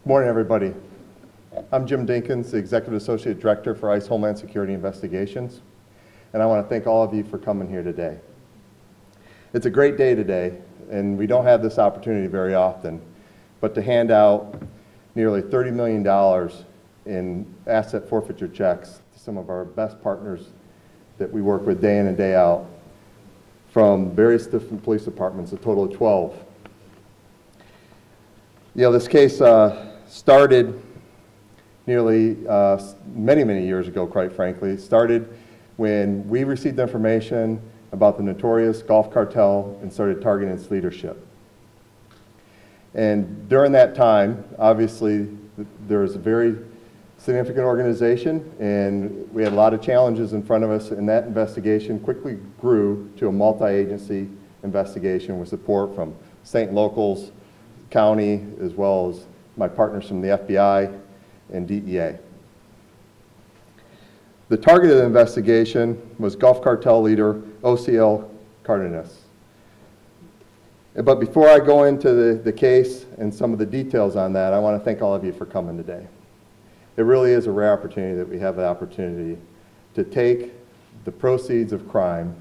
Morning, everybody. I'm Jim Dinkins, the Executive Associate Director for ICE Homeland Security Investigations, and I want to thank all of you for coming here today. It's a great day today, and we don't have this opportunity very often, but to hand out nearly $30 million in asset forfeiture checks to some of our best partners that we work with day in and day out from various different police departments, a total of 12. You know, this case started nearly many years ago, quite frankly. It started when we received information about the notorious Gulf Cartel and started targeting its leadership. And during that time, obviously, there was a very significant organization, and we had a lot of challenges in front of us, and that investigation quickly grew to a multi-agency investigation with support from state and locals, county, as well as my partners from the FBI and DEA. The target of the investigation was Gulf Cartel leader Osiel Cardenas. But before I go into the case and some of the details on that, I want to thank all of you for coming today. It really is a rare opportunity that we have the opportunity to take the proceeds of crime,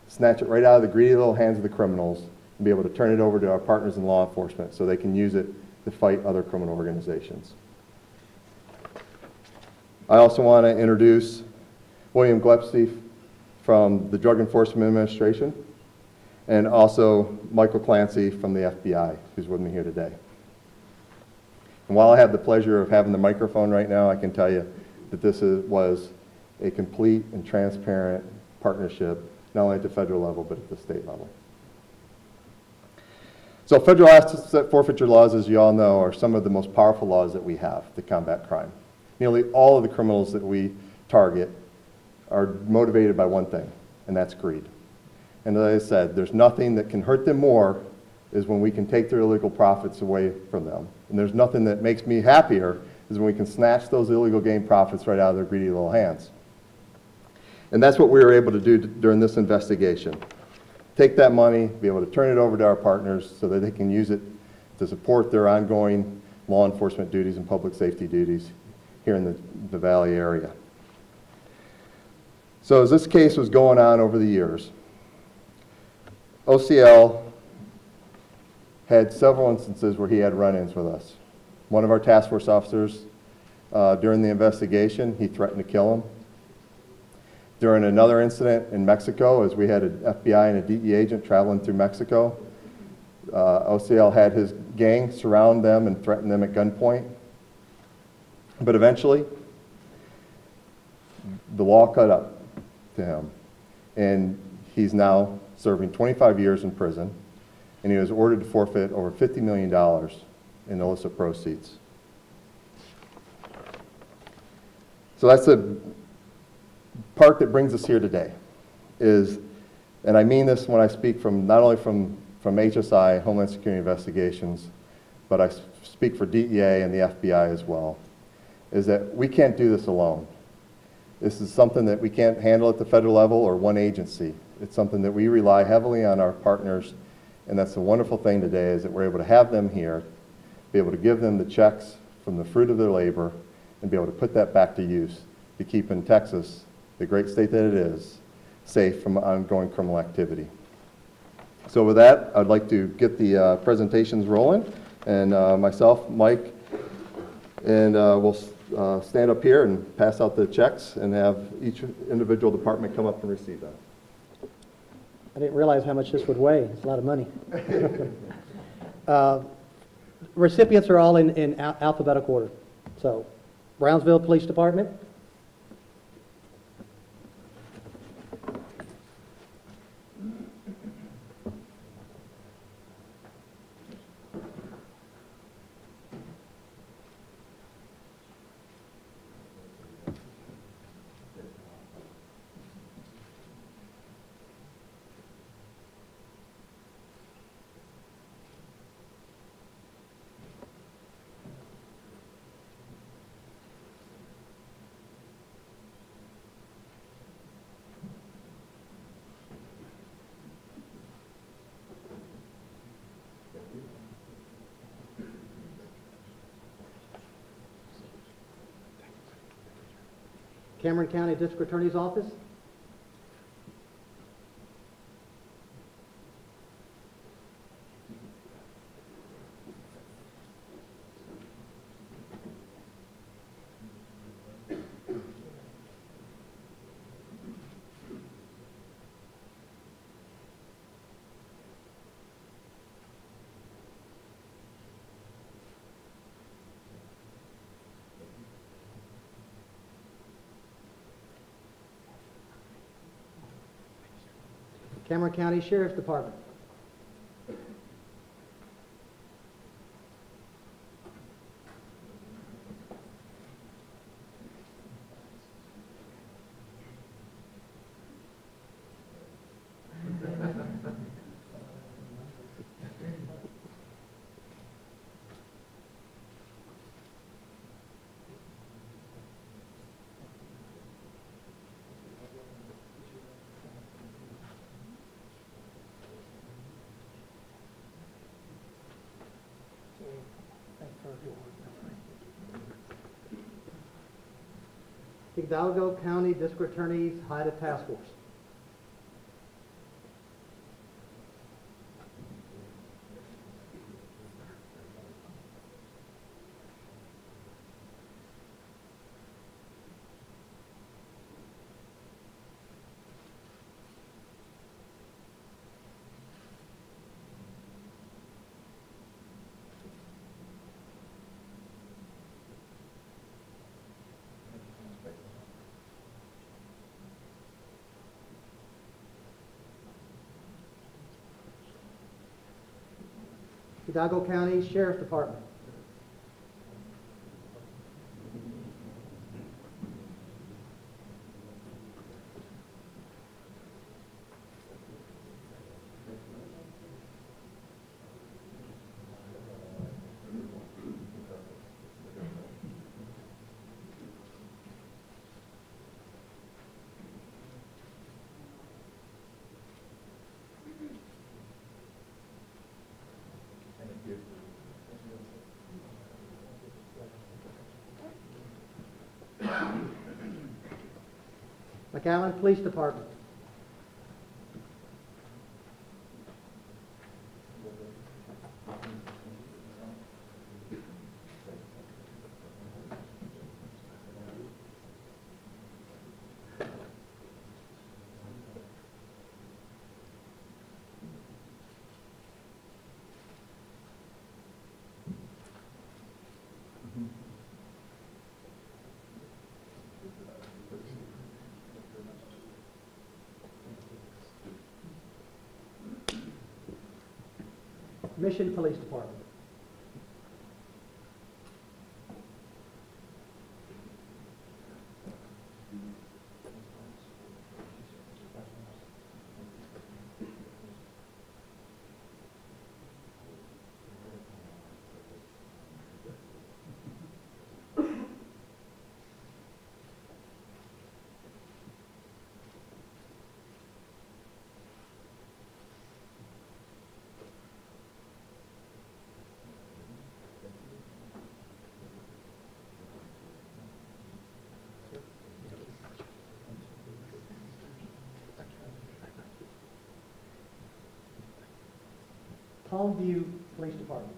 snatch it right out of the greedy little hands of the criminals, and be able to turn it over to our partners in law enforcement so they can use it to fight other criminal organizations. I also want to introduce William Glepsey from the Drug Enforcement Administration, and also Michael Clancy from the FBI, who's with me here today. And while I have the pleasure of having the microphone right now, I can tell you that this was a complete and transparent partnership, not only at the federal level, but at the state level. So federal asset forfeiture laws, as you all know, are some of the most powerful laws that we have to combat crime. Nearly all of the criminals that we target are motivated by one thing, and that's greed. And as I said, there's nothing that can hurt them more is when we can take their illegal profits away from them. And there's nothing that makes me happier is when we can snatch those illegal gain profits right out of their greedy little hands. And that's what we were able to do during this investigation. Take that money, be able to turn it over to our partners so that they can use it to support their ongoing law enforcement duties and public safety duties here in the Valley area. So as this case was going on over the years, Osiel had several instances where he had run-ins with us. One of our task force officers, during the investigation, he threatened to kill him. During another incident in Mexico, as we had an FBI and a DEA agent traveling through Mexico, Osiel had his gang surround them and threaten them at gunpoint. But eventually, the law caught up to him, and he's now serving 25 years in prison, and he was ordered to forfeit over $50 million in illicit proceeds. So that's the part that brings us here today, is, and I mean this when I speak from not only from HSI, Homeland Security Investigations, but I speak for DEA and the FBI as well, is that we can't do this alone. This is something that we can't handle at the federal level or one agency. It's something that we rely heavily on our partners, and that's the wonderful thing today is that we're able to have them here, be able to give them the checks from the fruit of their labor, and be able to put that back to use to keep in Texas, the great state that it is, safe from ongoing criminal activity. So with that, I'd like to get the presentations rolling, and myself, Mike, and we'll stand up here and pass out the checks and have each individual department come up and receive them. I didn't realize how much this would weigh. It's a lot of money. Recipients are all in alphabetical order. So, Brownsville Police Department. Cameron County District Attorney's Office. Cameron County Sheriff's Department. Hidalgo County District Attorney's HIDTA Task Force. Hidalgo County Sheriff's Department. McAllen Police Department. Mission Police Department. Palmview Police Department.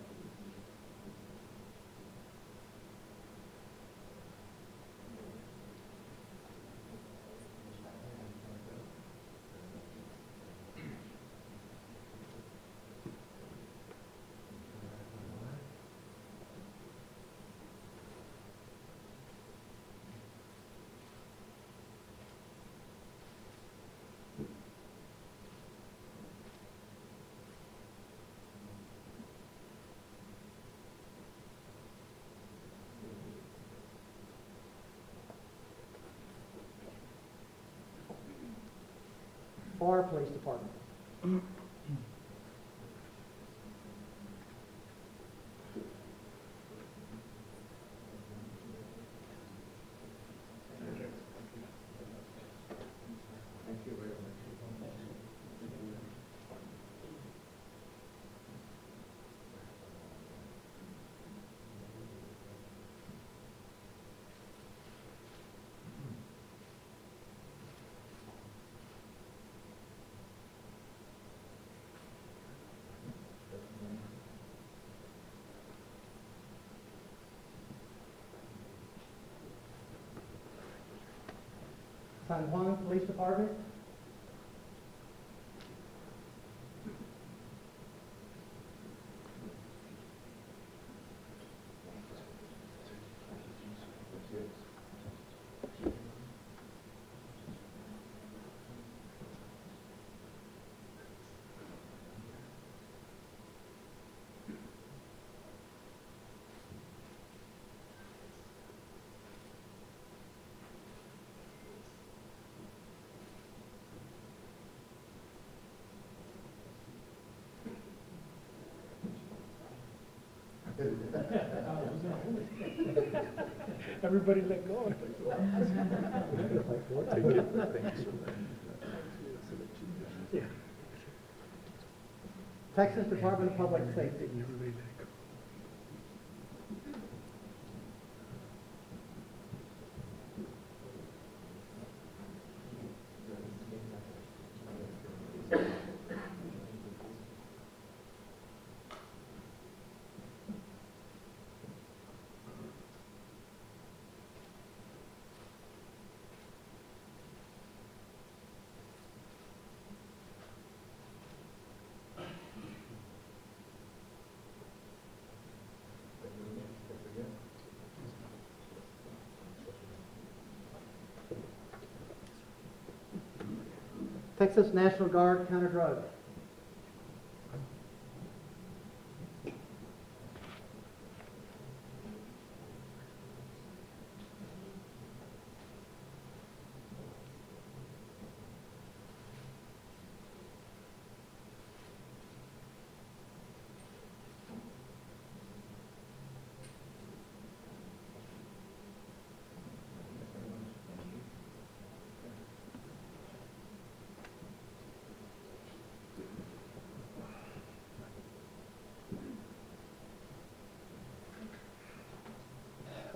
Pharr Police Department. San Juan Police Department. Everybody let go. Texas Department of Public Safety. Texas National Guard Counter Drug.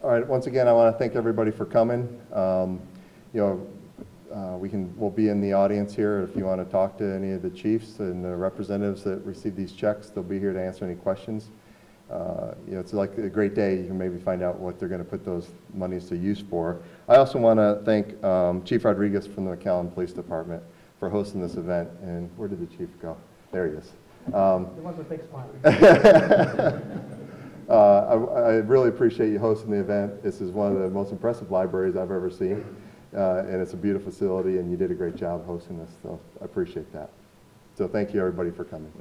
All right, once again, I want to thank everybody for coming. We'll be in the audience here if you want to talk to any of the chiefs and the representatives that receive these checks. They'll be here to answer any questions. It's like a great day. You can maybe find out what they're going to put those monies to use for. I also want to thank Chief Rodriguez from the McAllen Police Department for hosting this event. And where did the chief go? There he is. The one with big smile. I really appreciate you hosting the event. This is one of the most impressive libraries I've ever seen, and it's a beautiful facility, and you did a great job hosting this, so I appreciate that. So thank you, everybody, for coming.